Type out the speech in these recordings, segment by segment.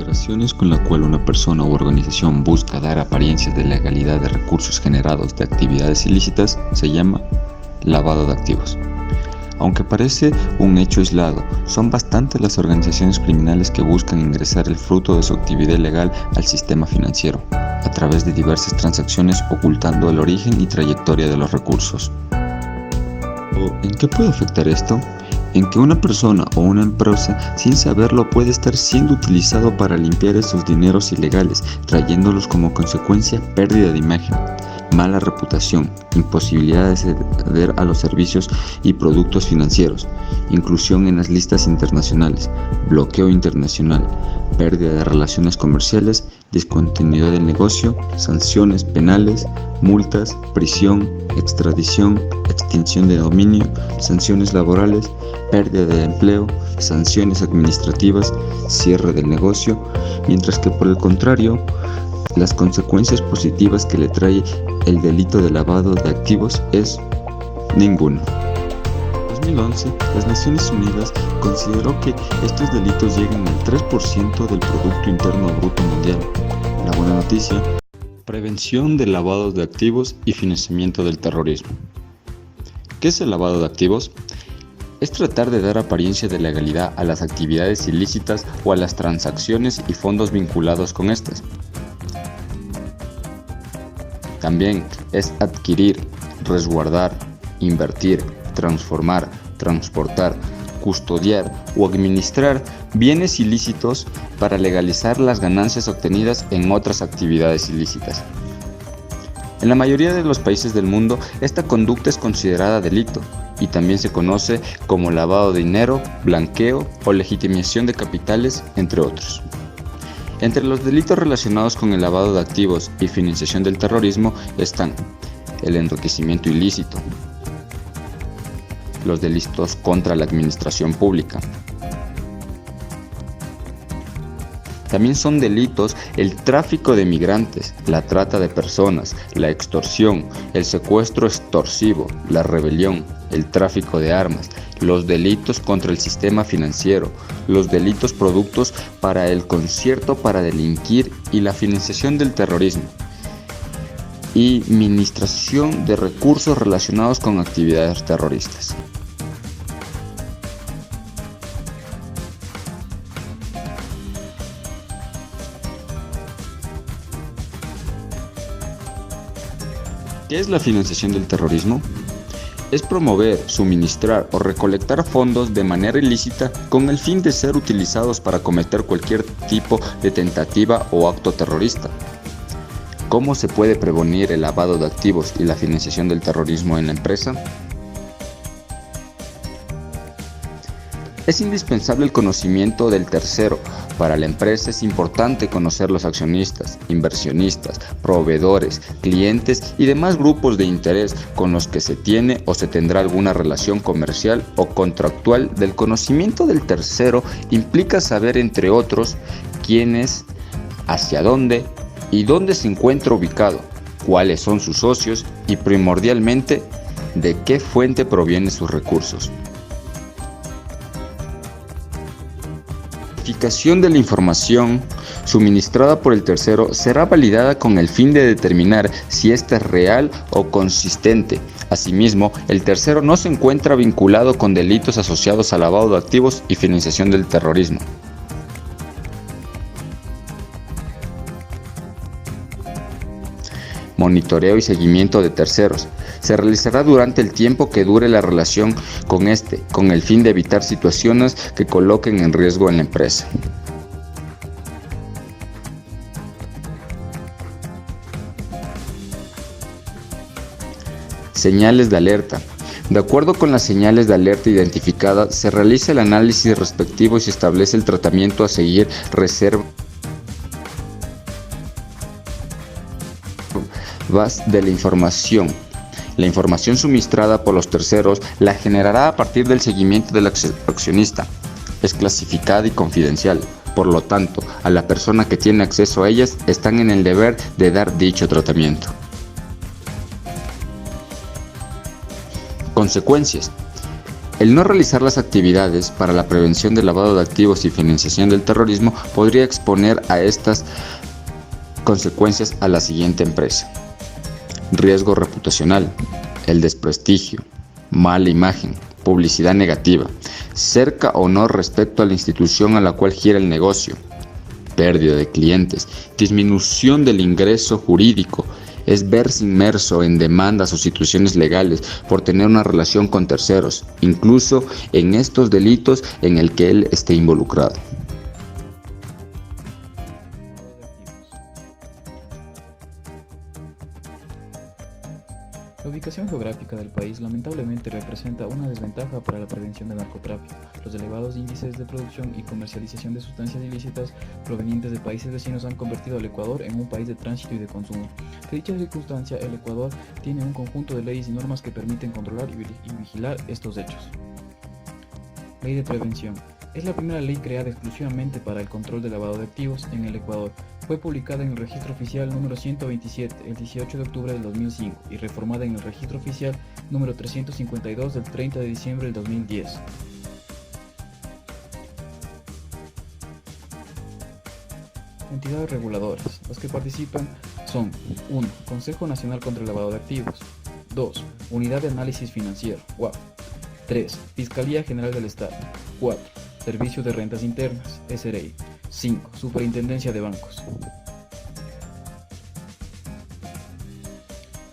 operaciones con la cual una persona u organización busca dar apariencias de legalidad de recursos generados de actividades ilícitas se llama lavado de activos. Aunque parece un hecho aislado, son bastantes las organizaciones criminales que buscan ingresar el fruto de su actividad ilegal al sistema financiero, a través de diversas transacciones ocultando el origen y trayectoria de los recursos. ¿En qué puede afectar esto? En que una persona o una empresa, sin saberlo, puede estar siendo utilizado para limpiar esos dineros ilegales, trayéndolos como consecuencia pérdida de imagen, mala reputación, imposibilidad de acceder a los servicios y productos financieros, inclusión en las listas internacionales, bloqueo internacional, pérdida de relaciones comerciales, discontinuidad del negocio, sanciones penales, multas, prisión, extradición, extinción de dominio, sanciones laborales, pérdida de empleo, sanciones administrativas, cierre del negocio, mientras que por el contrario, las consecuencias positivas que le trae el delito de lavado de activos es ninguna. En 2011, las Naciones Unidas consideró que estos delitos llegan al 3% del Producto Interno Bruto Mundial. La buena noticia: prevención del lavado de activos y financiamiento del terrorismo. ¿Qué es el lavado de activos? Es tratar de dar apariencia de legalidad a las actividades ilícitas o a las transacciones y fondos vinculados con estas. También es adquirir, resguardar, invertir, transformar, transportar, custodiar o administrar bienes ilícitos para legalizar las ganancias obtenidas en otras actividades ilícitas. En la mayoría de los países del mundo, esta conducta es considerada delito y también se conoce como lavado de dinero, blanqueo o legitimación de capitales, entre otros. Entre los delitos relacionados con el lavado de activos y financiación del terrorismo están el enriquecimiento ilícito, los delitos contra la administración pública. También son delitos el tráfico de migrantes, la trata de personas, la extorsión, el secuestro extorsivo, la rebelión, el tráfico de armas, los delitos contra el sistema financiero, los delitos productos para el concierto para delinquir y la financiación del terrorismo, y administración de recursos relacionados con actividades terroristas. ¿Qué es la financiación del terrorismo? Es promover, suministrar o recolectar fondos de manera ilícita con el fin de ser utilizados para cometer cualquier tipo de tentativa o acto terrorista. ¿Cómo se puede prevenir el lavado de activos y la financiación del terrorismo en la empresa? Es indispensable el conocimiento del tercero. Para la empresa es importante conocer los accionistas, inversionistas, proveedores, clientes y demás grupos de interés con los que se tiene o se tendrá alguna relación comercial o contractual. Del conocimiento del tercero implica saber, entre otros, quién es, hacia dónde y dónde se encuentra ubicado, cuáles son sus socios y, primordialmente, de qué fuente provienen sus recursos. La verificación de la información suministrada por el tercero será validada con el fin de determinar si ésta es real o consistente. Asimismo, el tercero no se encuentra vinculado con delitos asociados al lavado de activos y financiación del terrorismo. Monitoreo y seguimiento de terceros. Se realizará durante el tiempo que dure la relación con con el fin de evitar situaciones que coloquen en riesgo a la empresa. Señales de alerta. De acuerdo con las señales de alerta identificadas, se realiza el análisis respectivo y se establece el tratamiento a seguir. Reservas de la información. La información suministrada por los terceros la generará a partir del seguimiento del accionista. Es clasificada y confidencial. Por lo tanto, a la persona que tiene acceso a ellas están en el deber de dar dicho tratamiento. Consecuencias. El no realizar las actividades para la prevención del lavado de activos y financiación del terrorismo podría exponer a estas consecuencias a la siguiente empresa: riesgo reputacional, el desprestigio, mala imagen, publicidad negativa, cerca o no respecto a la institución a la cual gira el negocio, pérdida de clientes, disminución del ingreso jurídico, es verse inmerso en demandas o situaciones legales por tener una relación con terceros, incluso en estos delitos en el que él esté involucrado. La ubicación geográfica del país lamentablemente representa una desventaja para la prevención del narcotráfico. Los elevados índices de producción y comercialización de sustancias ilícitas provenientes de países vecinos han convertido al Ecuador en un país de tránsito y de consumo. De dicha circunstancia, el Ecuador tiene un conjunto de leyes y normas que permiten controlar y vigilar estos hechos. Ley de prevención. Es la primera ley creada exclusivamente para el control del lavado de activos en el Ecuador. Fue publicada en el Registro Oficial número 127 el 18 de octubre del 2005 y reformada en el Registro Oficial número 352 del 30 de diciembre del 2010. Entidades reguladoras. Las que participan son: 1. Consejo Nacional contra el Lavado de Activos. 2. Unidad de Análisis Financiero, UAF. 3. Fiscalía General del Estado. 4. Servicio de Rentas Internas, SRI. 5. Superintendencia de Bancos.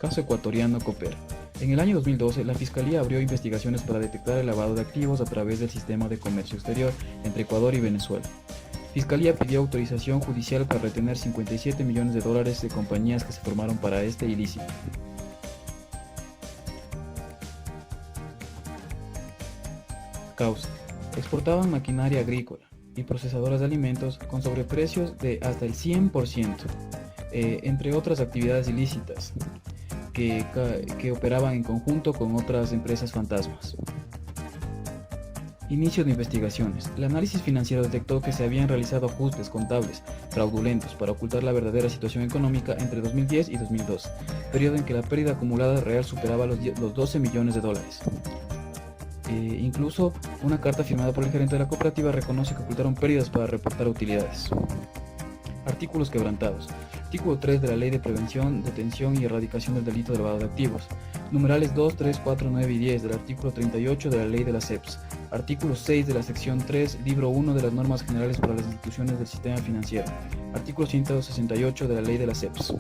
Caso ecuatoriano Copper. En el año 2012, la Fiscalía abrió investigaciones para detectar el lavado de activos a través del sistema de comercio exterior entre Ecuador y Venezuela. Fiscalía pidió autorización judicial para retener $57 millones de compañías que se formaron para este ilícito. Causa. Exportaban maquinaria agrícola y procesadoras de alimentos con sobreprecios de hasta el 100%, entre otras actividades ilícitas que operaban en conjunto con otras empresas fantasmas. Inicio de investigaciones. El análisis financiero detectó que se habían realizado ajustes contables fraudulentos para ocultar la verdadera situación económica entre 2010 y 2012, periodo en que la pérdida acumulada real superaba los $12 millones. Incluso una carta firmada por el gerente de la cooperativa reconoce que ocultaron pérdidas para reportar utilidades. Artículos quebrantados. Artículo 3 de la Ley de Prevención, Detención y Erradicación del Delito de Lavado de Activos. Numerales 2, 3, 4, 9 y 10 del artículo 38 de la Ley de las CEPS. Artículo 6 de la sección 3, libro 1 de las normas generales para las instituciones del sistema financiero. Artículo 168 de la Ley de las CEPS.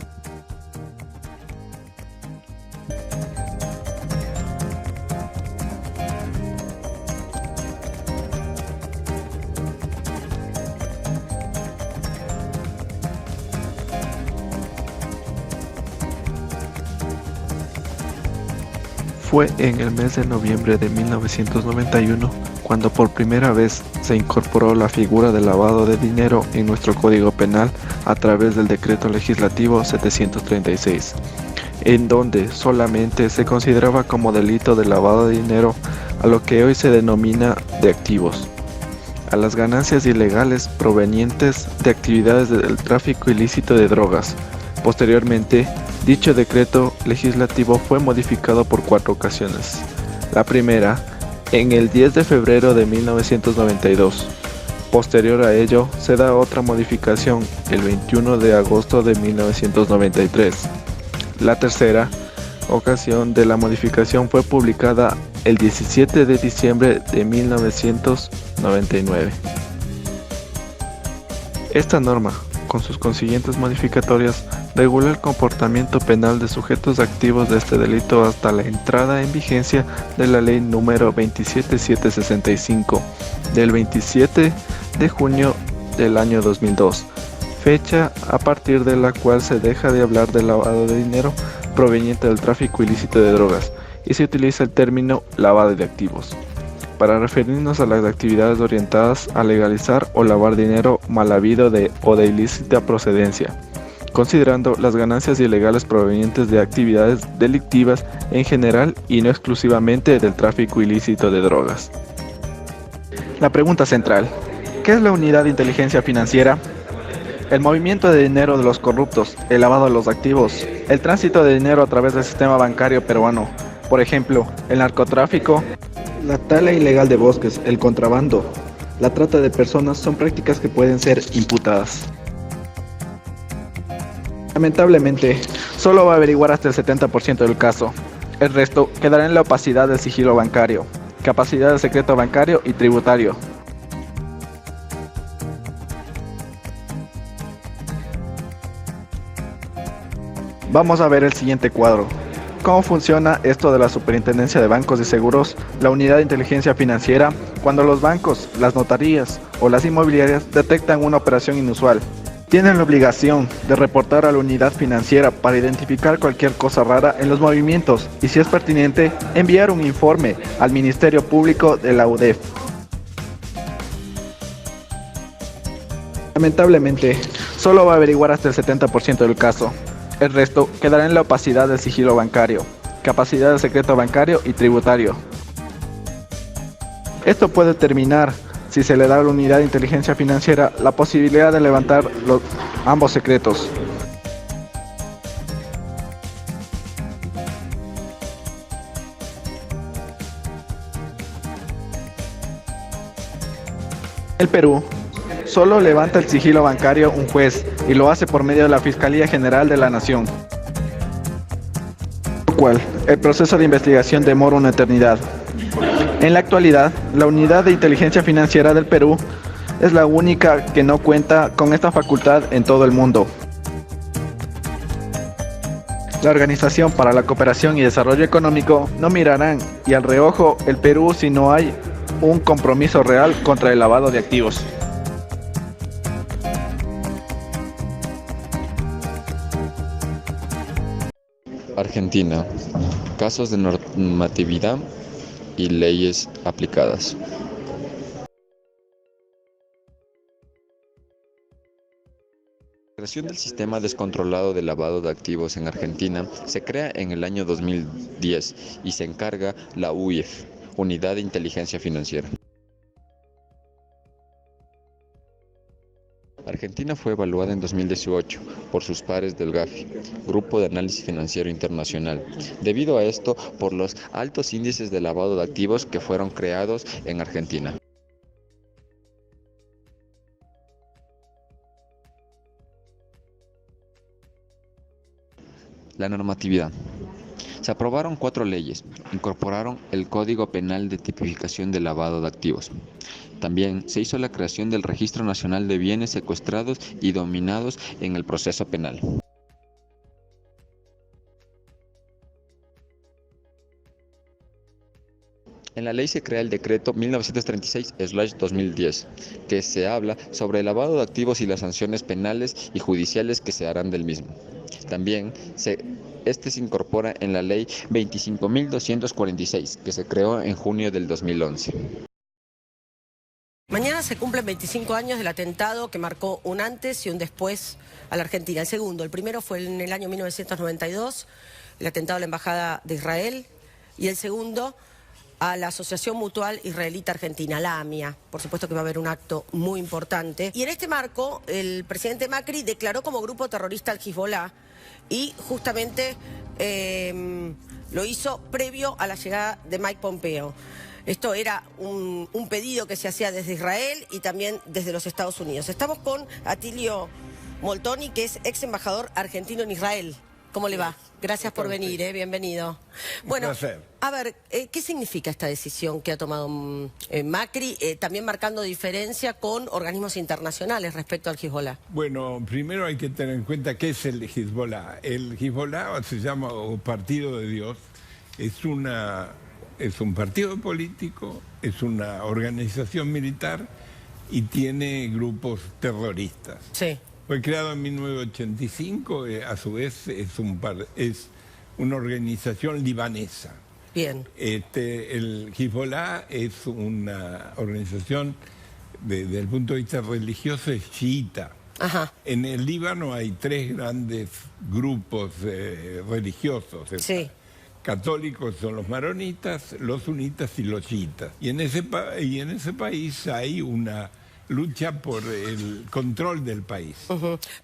Fue en el mes de noviembre de 1991 cuando por primera vez se incorporó la figura del lavado de dinero en nuestro Código Penal a través del Decreto Legislativo 736, en donde solamente se consideraba como delito de lavado de dinero a lo que hoy se denomina de activos, a las ganancias ilegales provenientes de actividades del tráfico ilícito de drogas. Posteriormente, dicho decreto legislativo fue modificado por 4 ocasiones. La primera, en el 10 de febrero de 1992. Posterior a ello, se da otra modificación el 21 de agosto de 1993. La tercera ocasión de la modificación fue publicada el 17 de diciembre de 1999. Esta norma, con sus consiguientes modificatorias, regula el comportamiento penal de sujetos activos de este delito hasta la entrada en vigencia de la ley número 27765 del 27 de junio del año 2002, fecha a partir de la cual se deja de hablar de lavado de dinero proveniente del tráfico ilícito de drogas y se utiliza el término lavado de activos para referirnos a las actividades orientadas a legalizar o lavar dinero mal habido o de ilícita procedencia, considerando las ganancias ilegales provenientes de actividades delictivas en general y no exclusivamente del tráfico ilícito de drogas. La pregunta central: ¿qué es la unidad de inteligencia financiera? El movimiento de dinero de los corruptos, el lavado de los activos, el tránsito de dinero a través del sistema bancario peruano, por ejemplo, el narcotráfico, La tala ilegal de bosques, el contrabando, la trata de personas son prácticas que pueden ser imputadas. Lamentablemente, solo va a averiguar hasta el 70% del caso. El resto quedará en la opacidad del sigilo bancario, capacidad del secreto bancario y tributario. Vamos a ver el siguiente cuadro. ¿Cómo funciona esto de la Superintendencia de Bancos y Seguros, la Unidad de Inteligencia Financiera, cuando los bancos, las notarías o las inmobiliarias detectan una operación inusual? Tienen la obligación de reportar a la unidad financiera para identificar cualquier cosa rara en los movimientos y, si es pertinente, enviar un informe al Ministerio Público de la UDEF. Lamentablemente, solo va a averiguar hasta el 70% del caso. El resto quedará en la opacidad del sigilo bancario, capacidad del secreto bancario y tributario. Esto puede terminar si se le da a la unidad de inteligencia financiera la posibilidad de levantar ambos secretos. El Perú solo levanta el sigilo bancario un juez y lo hace por medio de la Fiscalía General de la Nación, lo cual el proceso de investigación demora una eternidad. En la actualidad, la Unidad de Inteligencia Financiera del Perú es la única que no cuenta con esta facultad en todo el mundo. La Organización para la Cooperación y Desarrollo Económico no mirarán y al reojo el Perú si no hay un compromiso real contra el lavado de activos. Argentina. Casos de normatividad y leyes aplicadas. La creación del sistema descontrolado de lavado de activos en Argentina se crea en el año 2010 y se encarga la UIF, Unidad de Inteligencia Financiera. Argentina fue evaluada en 2018 por sus pares del GAFI, Grupo de Análisis Financiero Internacional, debido a esto por los altos índices de lavado de activos que fueron creados en Argentina. La normatividad. Se aprobaron 4 leyes, incorporaron el Código Penal de tipificación de lavado de activos. También se hizo la creación del Registro Nacional de Bienes Secuestrados y Dominados en el proceso penal. En la ley se crea el decreto 1936/2010, que se habla sobre el lavado de activos y las sanciones penales y judiciales que se harán del mismo. También se incorpora en la ley 25.246, que se creó en junio del 2011. Mañana se cumplen 25 años del atentado que marcó un antes y un después a la Argentina. El segundo, el primero fue en el año 1992, el atentado a la Embajada de Israel, y el segundo a la Asociación Mutual Israelita Argentina, la AMIA. Por supuesto que va a haber un acto muy importante. Y en este marco, el presidente Macri declaró como grupo terrorista al Hezbollah y justamente lo hizo previo a la llegada de Mike Pompeo. Esto era un pedido que se hacía desde Israel y también desde los Estados Unidos. Estamos con Atilio Moltoni, que es ex embajador argentino en Israel. ¿Cómo le va? Gracias por venir, bienvenido. Bueno, a ver, ¿qué significa esta decisión que ha tomado Macri, también marcando diferencia con organismos internacionales respecto al Hezbollah? Bueno, primero hay que tener en cuenta qué es el Hezbollah. El Hezbollah se llama Partido de Dios, es un partido político, es una organización militar y tiene grupos terroristas. Sí. Fue creado en 1985, a su vez es una organización libanesa. Bien. El Hezbollah es una organización, desde el punto de vista religioso, es chiita. Ajá. En el Líbano hay 3 grandes grupos religiosos. Sí. Católicos son los maronitas, los sunitas y los chiitas. Y en ese país hay una lucha por el control del país.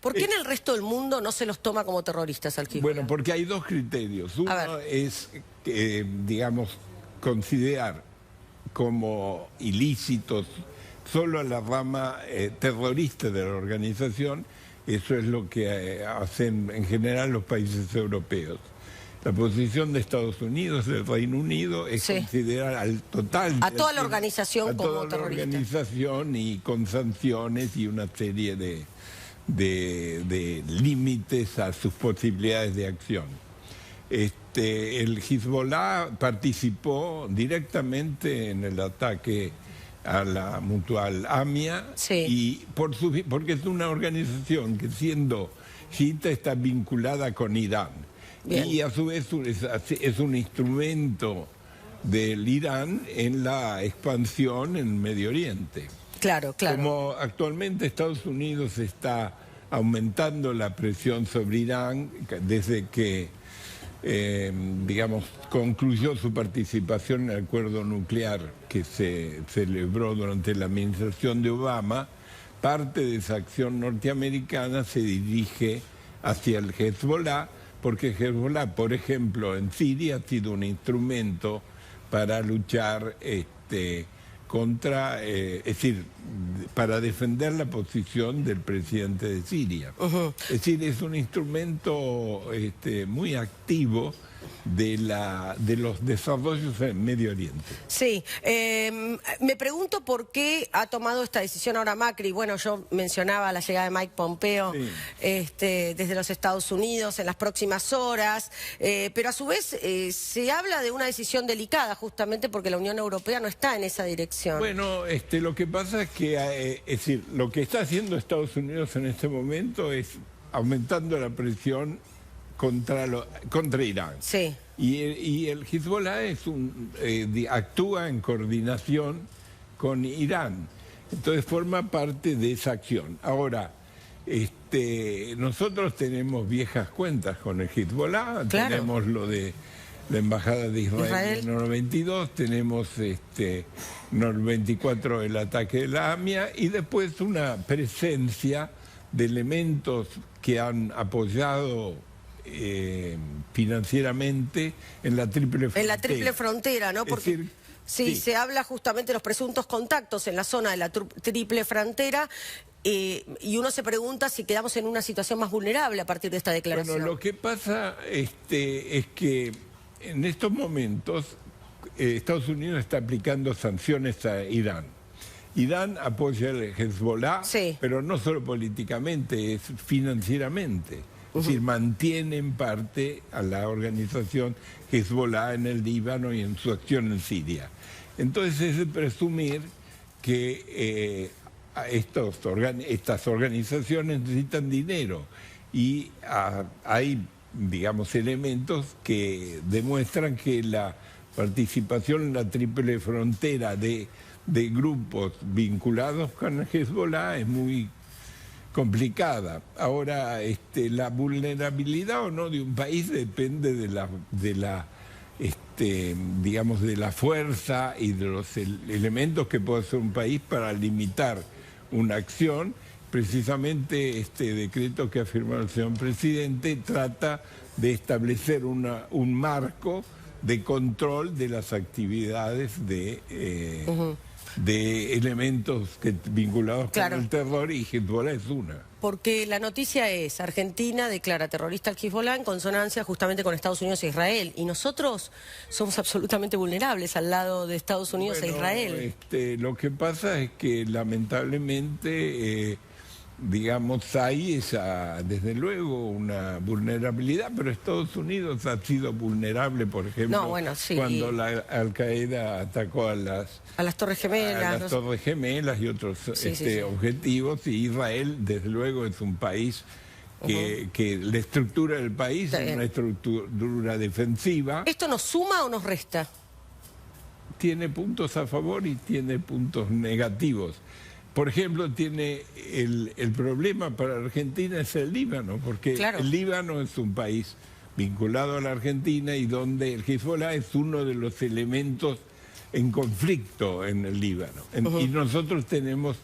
¿Por qué en el resto del mundo no se los toma como terroristas al Hezbollah? Bueno, porque hay 2 criterios. Uno es, digamos, considerar como ilícitos solo a la rama terrorista de la organización. Eso es lo que hacen en general los países europeos. La posición de Estados Unidos, del Reino Unido, es considerar al total... A toda la organización como terrorista. A toda la terrorista. organización y con sanciones y una serie de límites a sus posibilidades de acción. El Hezbollah participó directamente en el ataque a la Mutual AMIA, y porque es una organización que, siendo chiita, está vinculada con Irán. Bien. Y a su vez es un instrumento del Irán en la expansión en Medio Oriente. Claro, claro. Como actualmente Estados Unidos está aumentando la presión sobre Irán desde que digamos, concluyó su participación en el acuerdo nuclear que se celebró durante la administración de Obama, parte de esa acción norteamericana se dirige hacia el Hezbollah, porque Hezbollah, por ejemplo, en Siria ha sido un instrumento para luchar contra, es decir, para defender la posición del presidente de Siria. Es decir, es un instrumento muy activo de los desarrollos en Medio Oriente. Sí, me pregunto por qué ha tomado esta decisión ahora Macri. Bueno, yo mencionaba la llegada de Mike Pompeo desde los Estados Unidos en las próximas horas, pero a su vez se habla de una decisión delicada justamente porque la Unión Europea no está en esa dirección. Bueno, lo que pasa es que, es decir, lo que está haciendo Estados Unidos en este momento es aumentando la presión contra Irán. Sí. Y el Hezbollah actúa en coordinación con Irán. Entonces forma parte de esa acción. Ahora, nosotros tenemos viejas cuentas con el Hezbollah. Claro. Tenemos lo de la Embajada de Israel en el 92, tenemos en el 94 el ataque de la AMIA, y después una presencia de elementos que han apoyado financieramente en la triple frontera. En la triple frontera, ¿no? Porque sí, se habla justamente de los presuntos contactos en la zona de la triple frontera, y uno se pregunta si quedamos en una situación más vulnerable a partir de esta declaración. Bueno, lo que pasa es que en estos momentos Estados Unidos está aplicando sanciones a Irán. Irán apoya al Hezbollah, pero no solo políticamente, es financieramente. Es decir, mantiene en parte a la organización Hezbollah en el Líbano y en su acción en Siria. Entonces es de presumir que estas organizaciones necesitan dinero, y hay, digamos, elementos que demuestran que la participación en la triple frontera de grupos vinculados con el Hezbollah es muy complicada. Ahora, la vulnerabilidad o no de un país depende digamos, de la fuerza y de los elementos que puede hacer un país para limitar una acción. Precisamente este decreto que ha firmado el señor presidente trata de establecer un marco de control de las actividades de elementos vinculados con el terror, y Hezbollah es una. Porque la noticia es: Argentina declara terrorista al Hezbollah en consonancia justamente con Estados Unidos e Israel, y nosotros somos absolutamente vulnerables al lado de Estados Unidos e Israel. Lo que pasa es que lamentablemente digamos, hay desde luego una vulnerabilidad, pero Estados Unidos ha sido vulnerable, por ejemplo, cuando la Al-Qaeda atacó a las Torres Gemelas. Torres Gemelas y otros objetivos, y Israel, desde luego, es un país que la estructura del país es una estructura defensiva. ¿Esto nos suma o nos resta? Tiene puntos a favor y tiene puntos negativos. Por ejemplo, tiene el problema para Argentina es el Líbano, porque el Líbano es un país vinculado a la Argentina y donde el Hezbollah es uno de los elementos en conflicto en el Líbano. Y nosotros tenemos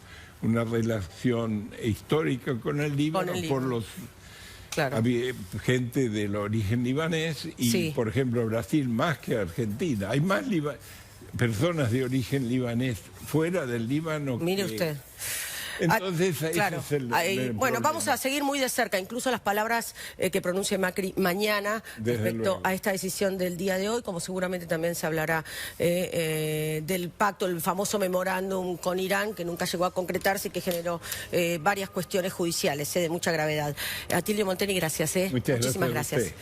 una relación histórica con el Líbano, por los gente del origen libanés, y por ejemplo Brasil más que Argentina. Hay más personas de origen libanés fuera del Líbano. Mire usted. Entonces, claro, ese es el bueno, problema. vamos a seguir muy de cerca, incluso las palabras que pronuncie Macri mañana respecto a esta decisión del día de hoy, como seguramente también se hablará del pacto, el famoso memorándum con Irán, que nunca llegó a concretarse y que generó varias cuestiones judiciales de mucha gravedad. Atilio Monteni, gracias. Muchísimas gracias.